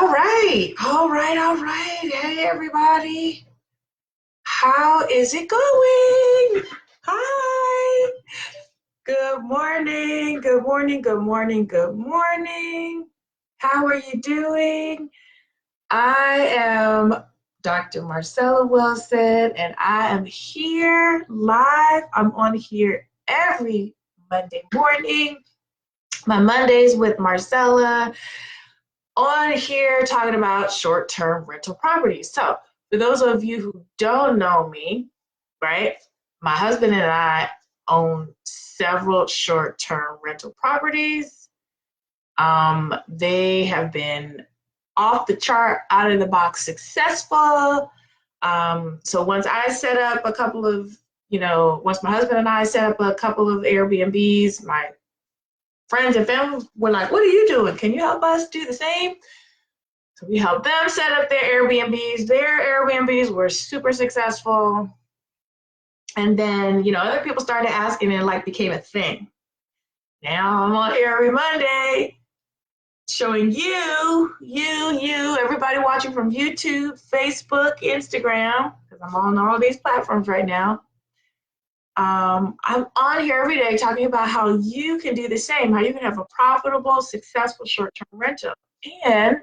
All right. Hey, everybody. How is it going? Hi. Good morning. Good morning. Good morning. Good morning. How are you doing? I am Dr. Marcella Wilson, and I am here live. I'm on here every Monday morning. My Mondays with Marcella. On here talking about short-term rental properties. So for those of you who don't know me, right, my husband and I own several short-term rental properties. They have been off the chart, out of the box successful. So once I set up a couple of, once my husband and I set up a couple of Airbnbs, my friends and family were like, what are you doing? Can you help us do the same? So we helped them set up their Airbnbs. Their Airbnbs were super successful. And then, other people started asking and it became a thing. Now I'm on here every Monday showing everybody watching from YouTube, Facebook, Instagram, because I'm on all these platforms right now. I'm on here every day talking about how you can do the same, how you can have a profitable, successful short-term rental and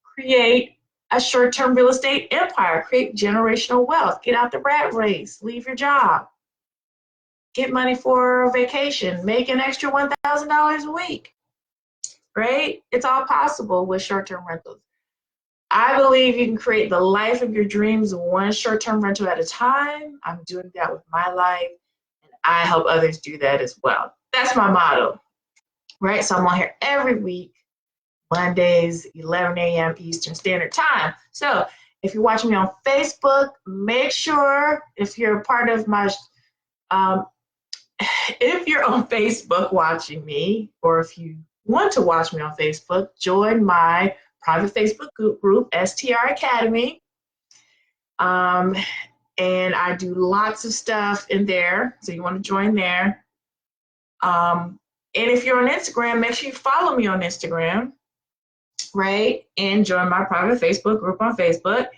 create a short-term real estate empire, create generational wealth, get out the rat race, leave your job, get money for a vacation, make an extra $1,000 a week, right? It's all possible with short-term rentals. I believe you can create the life of your dreams one short-term rental at a time. I'm doing that with my life. I help others do that as well. That's my motto, right? So I'm on here every week, Mondays, 11 a.m. Eastern Standard Time. So if you're watching me on Facebook, make sure if you're a part of my, if you're on Facebook watching me, or if you want to watch me on Facebook, join my private Facebook group, STR Academy. And I do lots of stuff in there, so you want to join there. And if you're on Instagram, make sure you follow me on Instagram, right? And join my private Facebook group on Facebook.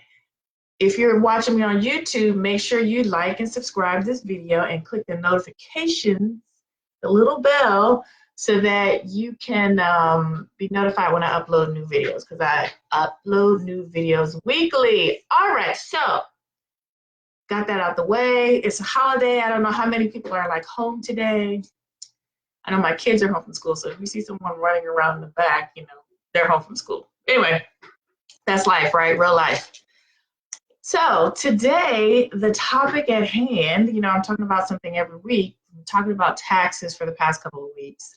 If you're watching me on YouTube, make sure you like and subscribe this video and click the notifications, the little bell, so that you can be notified when I upload new videos, because I upload new videos weekly. All right, so got that out the way. It's a holiday. I don't know how many people are home today. I know my kids are home from school, so if you see someone running around in the back, they're home from school. Anyway, that's life, right? Real life. So today, the topic at hand, I'm talking about something every week. I'm talking about taxes for the past couple of weeks.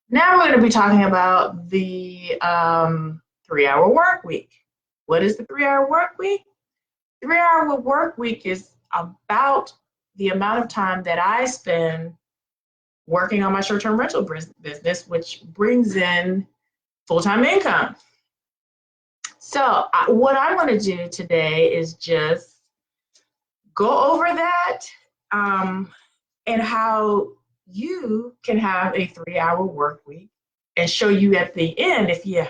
Now we're going to be talking about the 3-hour work week. What is the 3-hour work week? 3-hour work week is about the amount of time that I spend working on my short-term rental business, which brings in full-time income. So what I want to do today is just go over that and how you can have a 3-hour work week, and show you at the end, if you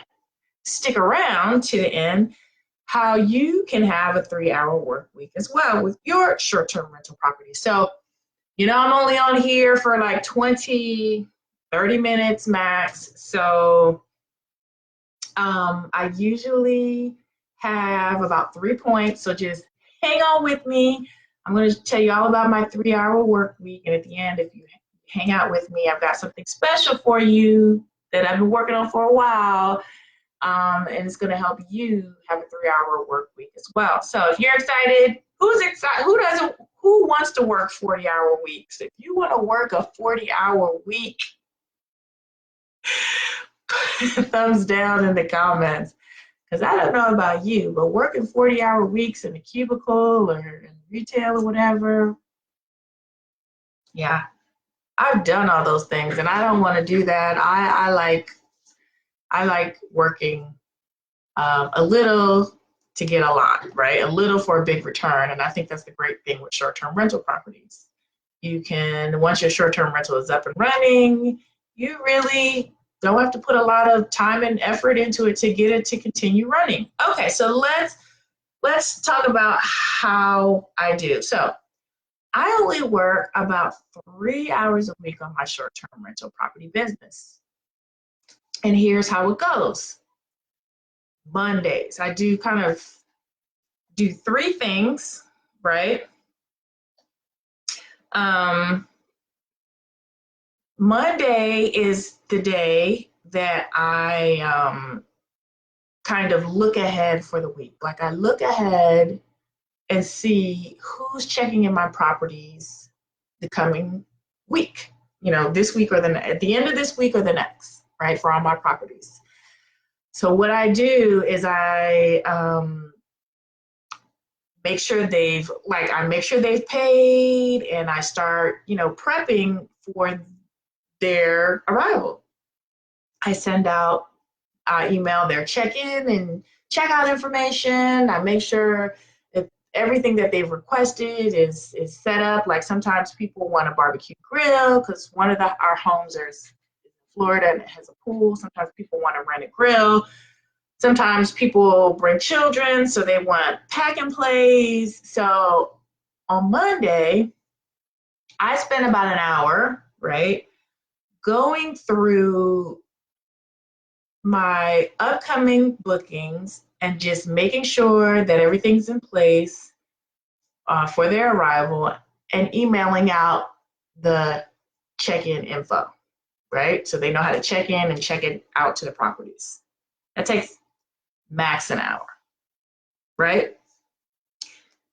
stick around to the end, how you can have a 3-hour work week as well with your short-term rental property. So, I'm only on here for 20, 30 minutes max. So I usually have about 3 points. So just hang on with me. I'm going to tell you all about my 3-hour work week. And at the end, if you hang out with me, I've got something special for you that I've been working on for a while. And it's going to help you have a 3-hour work week as well. So if you're excited, who's excited? Who wants to work 40-hour weeks? If you want to work a 40-hour week, thumbs down in the comments. Because I don't know about you, but working 40-hour weeks in a cubicle or in retail or whatever, yeah, I've done all those things, and I don't want to do that. I like working a little to get a lot, right? A little for a big return. And I think that's the great thing with short-term rental properties. You can, once your short-term rental is up and running, the don't have to put a lot of time and effort into it to get it to continue running. Okay, so let's talk about how I do. So I only work about 3 hours a week on my short-term rental property business. And here's how it goes. Mondays, I do three things, right? Monday is the day that I kind of look ahead for the week. Like I look ahead and see who's checking in my properties the coming week, this week or at the end of this week or the next, right, for all my properties. So what I do is I make sure they've paid, and I start, prepping for their arrival. I send out, email their check-in and check-out information. I make sure that everything that they've requested is set up. Like sometimes people want a barbecue grill because one of our homes is in Florida and it has a pool. Sometimes people want to rent a grill. Sometimes people bring children, so they want pack and plays. So on Monday, I spend about an hour, right, going through my upcoming bookings and just making sure that everything's in place for their arrival, and emailing out the check-in info, right? So they know how to check in and check it out to the properties. That takes max an hour, right?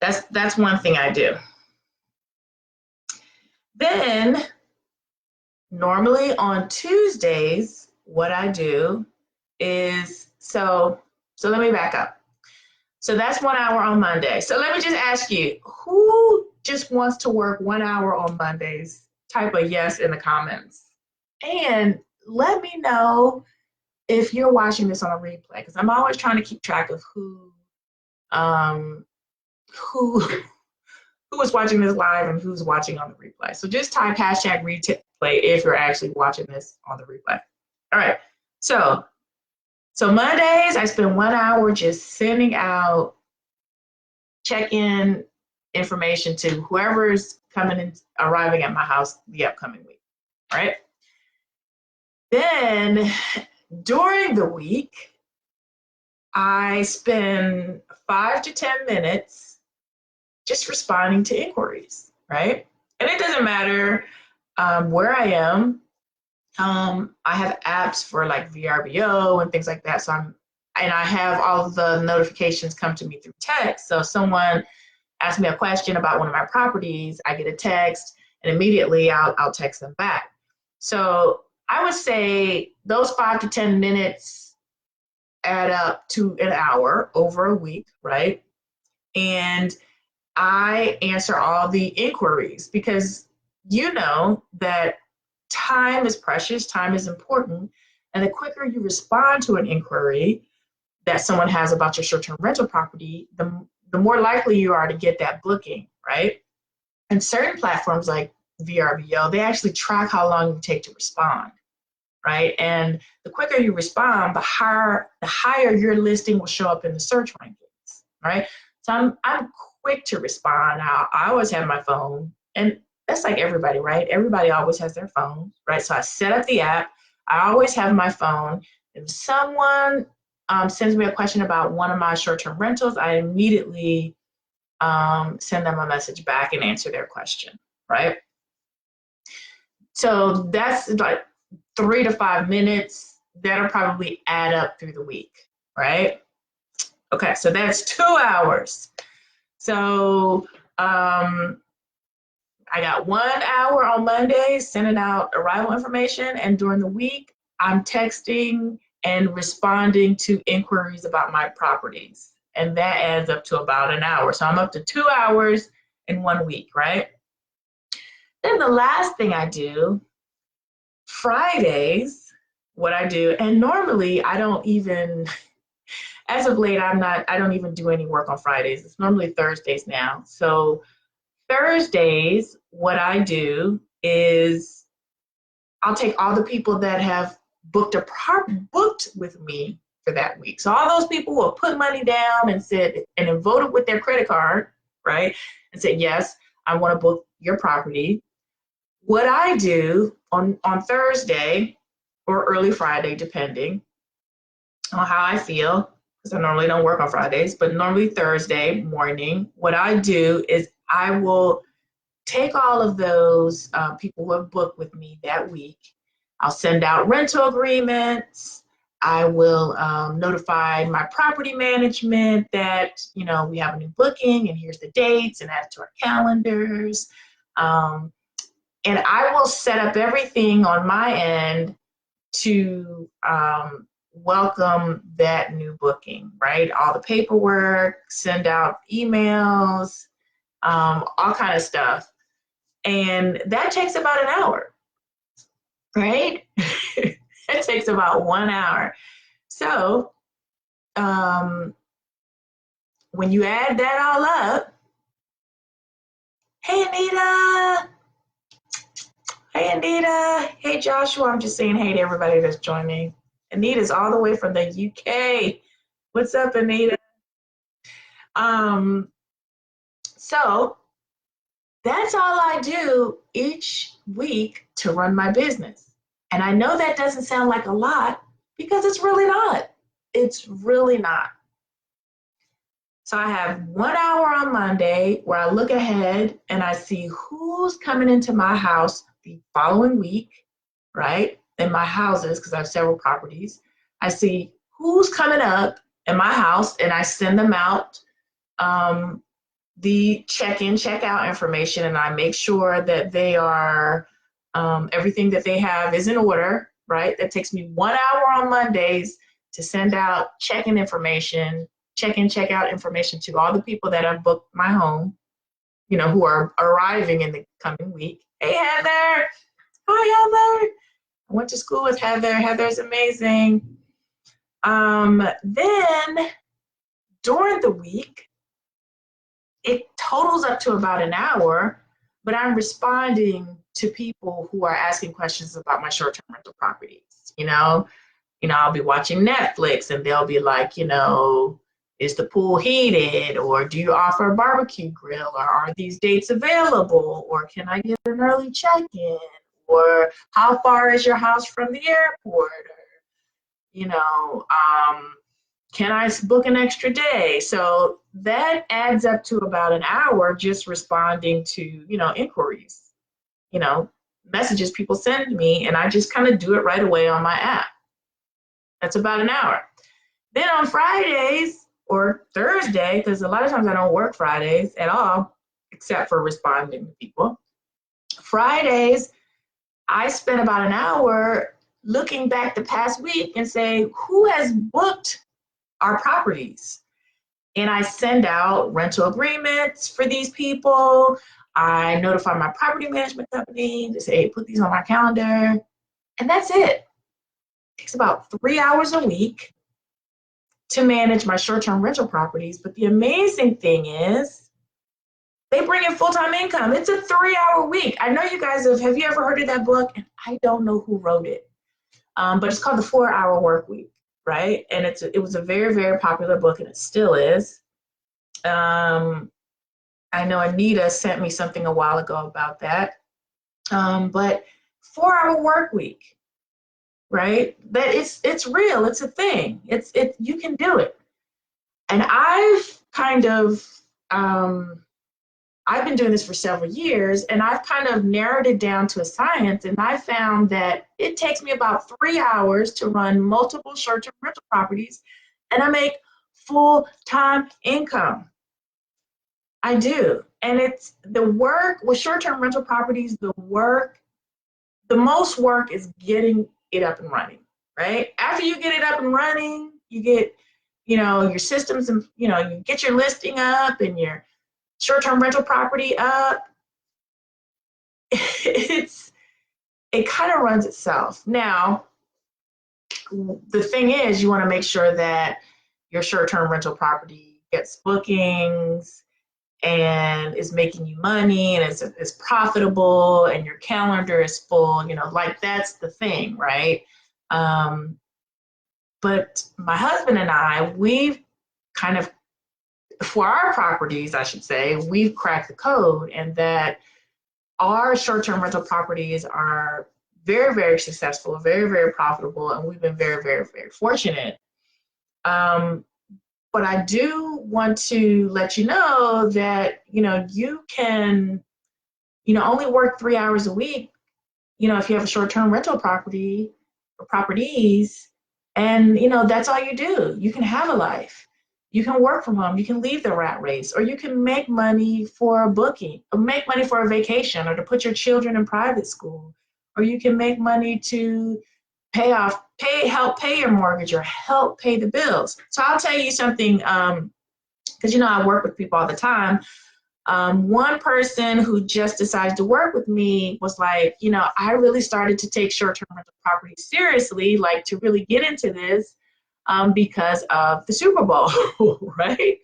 That's one thing I do. Then normally on Tuesdays, what I do is, so let me back up. So that's 1 hour on Monday. So let me just ask you, who just wants to work 1 hour on Mondays? Type a yes in the comments. And let me know if you're watching this on a replay, because I'm always trying to keep track of who is watching this live and who's watching on the replay. So just type hashtag replay if you're actually watching this on the replay. All right, so Mondays, I spend 1 hour just sending out check-in information to whoever's coming and arriving at my house the upcoming week, all right? Then during the week, I spend 5 to 10 minutes just responding to inquiries, right? And it doesn't matter where I am. I have apps for like VRBO and things like that. And I have all of the notifications come to me through text. So if someone asks me a question about one of my properties, I get a text, and immediately I'll text them back. So I would say those 5 to 10 minutes add up to an hour over a week, right? And I answer all the inquiries because you know that time is precious, time is important, and the quicker you respond to an inquiry that someone has about your short-term rental property, the more likely you are to get that booking, right? And certain platforms like VRBO, they actually track how long you take to respond, right? And the quicker you respond, the higher your listing will show up in the search rankings, right? So I'm quick to respond. I always have my phone, and that's like everybody, right? Everybody always has their phone, right? So I set up the app. I always have my phone. If someone sends me a question about one of my short-term rentals, I immediately send them a message back and answer their question, right? So that's like 3 to 5 minutes. That'll probably add up through the week, right? Okay, so that's 2 hours. So I got 1 hour on Monday sending out arrival information, and during the week, I'm texting and responding to inquiries about my properties. And that adds up to about an hour. So I'm up to 2 hours in 1 week, right? Then the last thing I do, Fridays, what I do, and normally I don't even, as of late, I don't even do any work on Fridays. It's normally Thursdays now. So Thursdays, what I do is I'll take all the people that have booked with me for that week. So all those people who have put money down and said and then voted with their credit card, right, and said, yes, I want to book your property. What I do on Thursday or early Friday, depending on how I feel, because I normally don't work on Fridays, but normally Thursday morning, what I do is I will take all of those people who have booked with me that week. I'll send out rental agreements. I will notify my property management that, you know, we have a new booking and here's the dates, and add it to our calendars. And I will set up everything on my end to welcome that new booking, right? All the paperwork, send out emails, all kind of stuff. And that takes about an hour, right? It takes about 1 hour. So when you add that all up, hey Anita, hey Joshua, I'm just saying hey to everybody that's joining. Anita's all the way from the UK. What's up, Anita? So that's all I do each week to run my business. And I know that doesn't sound like a lot because it's really not. It's really not. So I have 1 hour on Monday where I look ahead and I see who's coming into my house the following week, right? In my houses, because I have several properties. I see who's coming up in my house and I send them out the check-in, check-out information, and I make sure that they are, everything that they have is in order, right? That takes me 1 hour on Mondays to send out check-in information, check-in, check-out information to all the people that have booked my home, you know, who are arriving in the coming week. Hey, Heather. Hi, Heather. I went to school with Heather. Heather's amazing. Then during the week, it totals up to about an hour, but I'm responding to people who are asking questions about my short-term rental properties. You know, I'll be watching Netflix and they'll be like, you know, is the pool heated? Or do you offer a barbecue grill? Or are these dates available? Or can I get an early check-in? Or how far is your house from the airport? Or, you know, can I book an extra day? So that adds up to about an hour just responding to, you know, inquiries, you know, messages people send me, and I just kind of do it right away on my app. That's about an hour. Then on Fridays or Thursday, because a lot of times I don't work Fridays at all, except for responding to people. Fridays, I spend about an hour looking back the past week and say, who has booked our properties? And I send out rental agreements for these people. I notify my property management company to say, hey, put these on my calendar. And that's it. It takes about 3 hours a week to manage my short-term rental properties. But the amazing thing is they bring in full-time income. It's a 3-hour week. I know you guys have you ever heard of that book? And I don't know who wrote it, but it's called The 4-Hour Work Week. Right? And it was a very, very popular book, and it still is. I know Anita sent me something a while ago about that. But 4-hour work week, right? That it's real. It's a thing. You can do it. And I've kind of I've been doing this for several years, and I've kind of narrowed it down to a science, and I found that it takes me about 3 hours to run multiple short-term rental properties, and I make full-time income. I do. And it's the work with short-term rental properties, the most work is getting it up and running, right? After you get it up and running, you get, you know, your systems, and, you know, you get your listing up and your short-term rental property up. It kind of runs itself. Now, the thing is, you want to make sure that your short-term rental property gets bookings and is making you money and is profitable and your calendar is full, you know, like that's the thing, right? But my husband and I, we've kind of, for our properties, I should say, we've cracked the code, and that our short-term rental properties are very, very successful, very, very profitable, and we've been very, very, very fortunate. But I do want to let you know that, you can, only work 3 hours a week, if you have a short-term rental property or properties, and, that's all you do. You can have a life. You can work from home. You can leave the rat race, or you can make money for a booking, or make money for a vacation, or to put your children in private school, or you can make money to help pay your mortgage, or help pay the bills. So I'll tell you something, because I work with people all the time. One person who just decided to work with me was like, I really started to take short-term rental property seriously, like to really get into this, because of the Super Bowl, right?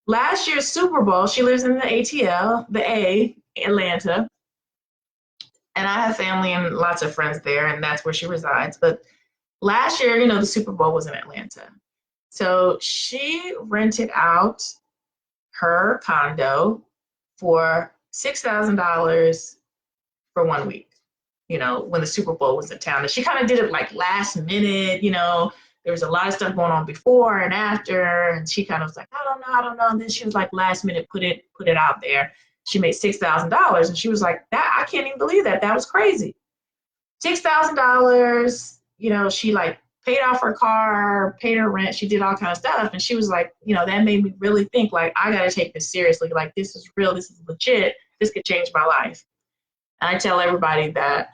Last year's Super Bowl, she lives in the ATL, the A, Atlanta, and I have family and lots of friends there, and that's where she resides. But last year, the Super Bowl was in Atlanta. So she rented out her condo for $6,000 for 1 week, when the Super Bowl was in town. And she kind of did it like last minute, there was a lot of stuff going on before and after, and she kind of was like, I don't know. And then she was like, last minute, put it out there. She made $6,000, and she was like, that, I can't even believe that. That was crazy. $6,000, she like paid off her car, paid her rent, she did all kind of stuff. And she was like, that made me really think, like, I got to take this seriously. Like, this is real. This is legit. This could change my life. And I tell everybody that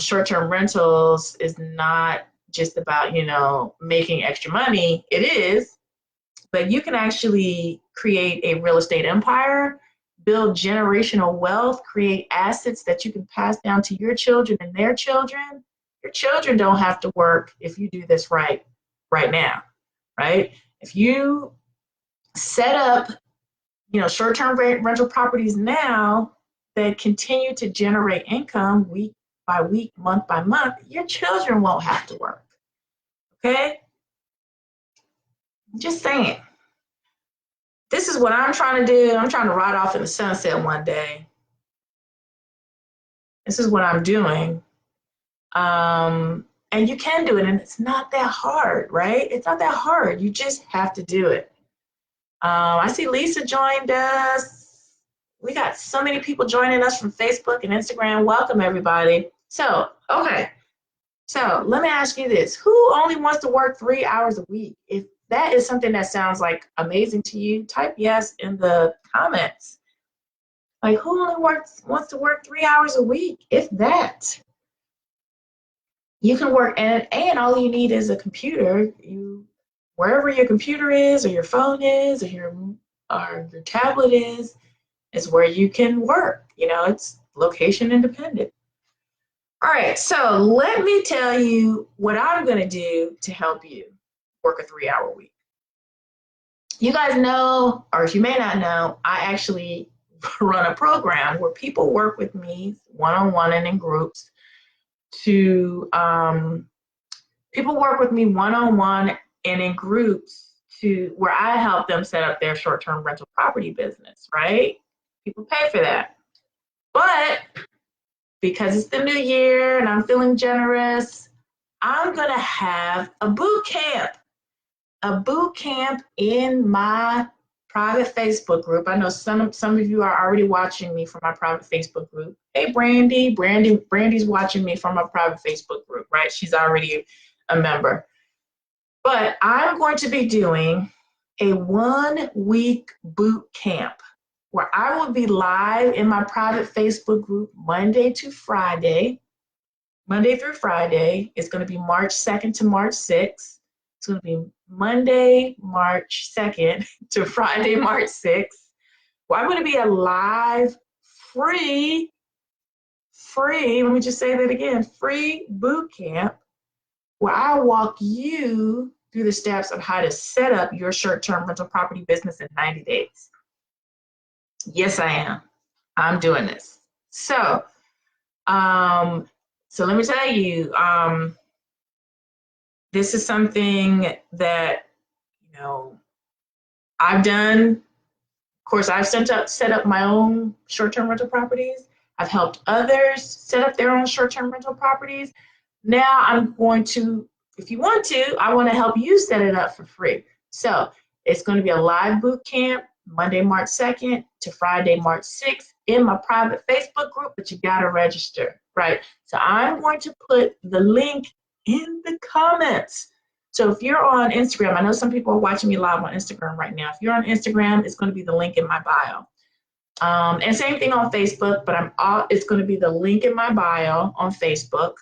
short-term rentals is not just about, making extra money. It is, but you can actually create a real estate empire, build generational wealth, create assets that you can pass down to your children and their children. Your children don't have to work if you do this right now, right? If you set up, short-term rental properties now that continue to generate income week by week, month by month, your children won't have to work, okay? Just saying. This is what I'm trying to do. I'm trying to ride off in the sunset one day. This is what I'm doing. And you can do it, and it's not that hard, right? It's not that hard. You just have to do it. I see Lisa joined us. We got so many people joining us from Facebook and Instagram. Welcome, everybody. So, okay. So let me ask you this. Who only wants to work 3 hours a week? If that is something that sounds like amazing to you, type yes in the comments. Like, who only wants to work 3 hours a week? If that. You can work, and all you need is a computer. Wherever your computer is, or your phone is, or your tablet is where you can work. It's location independent. All right, so let me tell you what I'm going to do to help you work a 3-hour week. You guys know, or if you may not know, I actually run a program where people work with me one-on-one and in groups people work with me one-on-one and in groups where I help them set up their short-term rental property business, right? People pay for that. But because it's the new year and I'm feeling generous, I'm going to have a boot camp in my private Facebook group. I know some of you are already watching me from my private Facebook group. Hey, Brandy's watching me from my private Facebook group, right? She's already a member. But I'm going to be doing a 1-week boot camp where I will be live in my private Facebook group Monday through Friday. It's going to be March 2nd to March 6th. It's going to be Monday, March 2nd to Friday, March 6th. Well, I'm going to be a live, free, let me just say that again, free boot camp where I walk you through the steps of how to set up your short-term rental property business in 90 days. Yes, I am. I'm doing this. So let me tell you, This is something that, you know, I've done. Of course, I've set up my own short-term rental properties. I've helped others set up their own short-term rental properties. Now I'm going to, if you want to, I want to help you set it up for free. So it's going to be a live boot camp Monday, March 2nd to Friday, March 6th in my private Facebook group, but you got to register, right? So I'm going to put the link in the comments. So if you're on Instagram, I know some people are watching me live on Instagram right now. If you're on Instagram, it's going to be the link in my bio. And same thing on Facebook, but it's going to be the link in my bio on Facebook.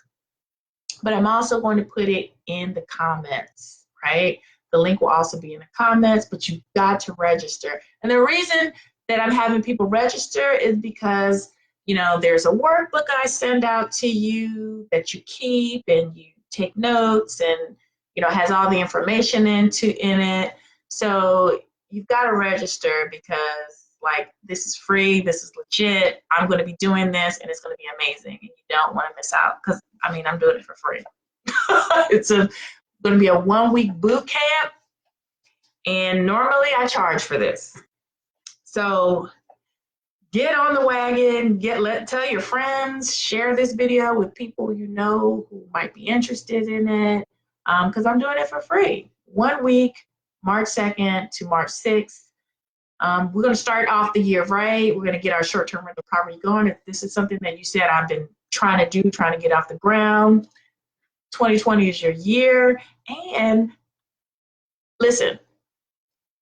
But I'm also going to put it in the comments, right? The link will also be in the comments, but you've got to register. And the reason that I'm having people register is because, you know, there's a workbook I send out to you that you keep and you take notes, and, you know, has all the information in it. So you've got to register because, like, this is free, this is legit. I'm going to be doing this, and it's going to be amazing, and you don't want to miss out because, I mean, I'm doing it for free. It's going to be a 1-week boot camp, and normally I charge for this. So get on the wagon, tell your friends, share this video with people you know who might be interested in it, because I'm doing it for free. 1 week, March 2nd to March 6th. We're going to start off the year right. We're going to get our short-term rental property going. If this is something that you said I've been trying to get off the ground, 2020 is your year. And listen,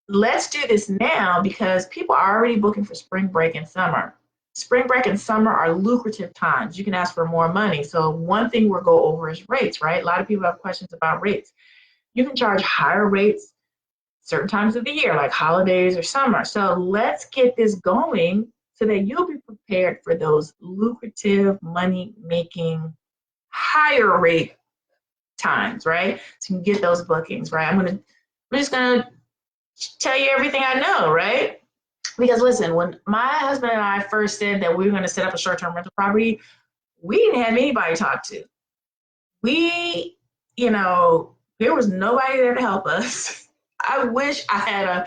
let's do this now because people are already booking for spring break and summer. Spring break and summer are lucrative times. You can ask for more money. So one thing we'll go over is rates, right? A lot of people have questions about rates. You can charge higher rates certain times of the year, like holidays or summer. So let's get this going so that you'll be prepared for those lucrative, money-making, higher rate times, right? So you can get those bookings, right? I'm just gonna tell you everything I know, right? Because listen, when my husband and I first said that we were gonna set up a short-term rental property, we didn't have anybody to talk to. We, you know, there was nobody there to help us. I wish I had a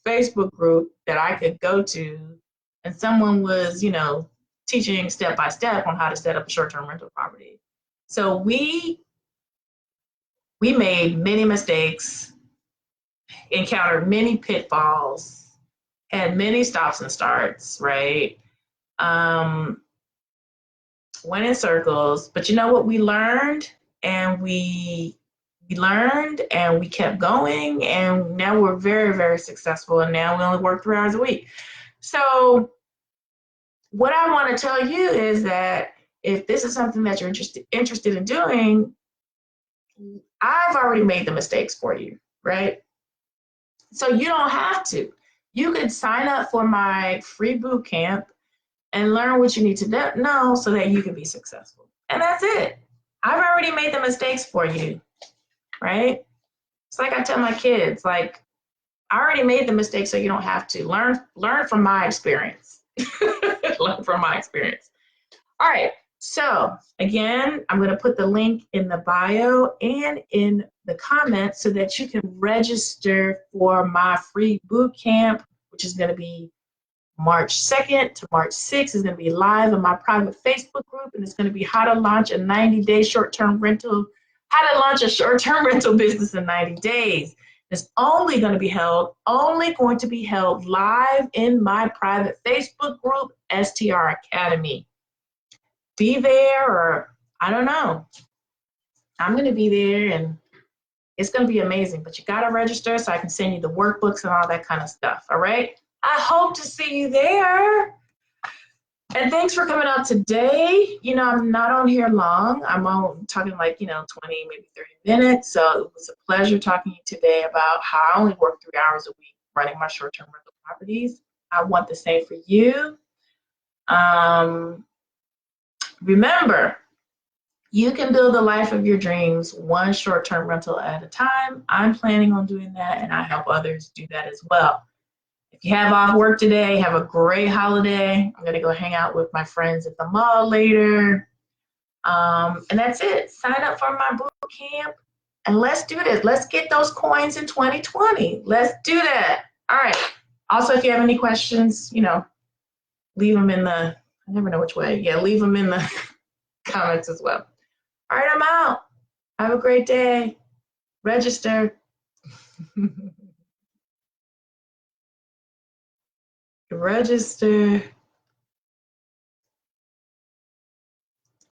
Facebook group that I could go to and someone was, you know, teaching step by step on how to set up a short-term rental property. So we made many mistakes, encountered many pitfalls, had many stops and starts, right? Went in circles, but you know what? We learned, and we kept going, and now we're very, very successful, and now we only work 3 hours a week. So what I want to tell you is that if this is something that you're interested in doing, I've already made the mistakes for you, right? So you don't have to. You could sign up for my free boot camp and learn what you need to know so that you can be successful. And that's it. I've already made the mistakes for you, right? It's like I tell my kids, like, I already made the mistakes so you don't have to. Learn from my experience. Learn from my experience. All right. So again, I'm going to put the link in the bio and in the comments so that you can register for my free boot camp, which is going to be March 2nd to March 6th. Is going to be live in my private Facebook group, and it's going to be how to launch a 90-day short-term rental, how to launch a short-term rental business in 90 days. It's only going to be held live in my private Facebook group, STR Academy. Be there, or I don't know. I'm going to be there, and it's going to be amazing. But you got to register so I can send you the workbooks and all that kind of stuff. All right. I hope to see you there. And thanks for coming out today. You know, I'm not on here long. I'm talking like, 20, maybe 30 minutes. So it was a pleasure talking to you today about how I only work 3 hours a week running my short-term rental properties. I want the same for you. Remember, you can build the life of your dreams one short-term rental at a time. I'm planning on doing that, and I help others do that as well. If you have off work today, have a great holiday. I'm going to go hang out with my friends at the mall later. And that's it. Sign up for my boot camp. And let's do this. Let's get those coins in 2020. Let's do that. All right. Also, if you have any questions, leave them in the, I never know which way. Yeah, leave them in the comments as well. All right, I'm out. Have a great day. Register. Register.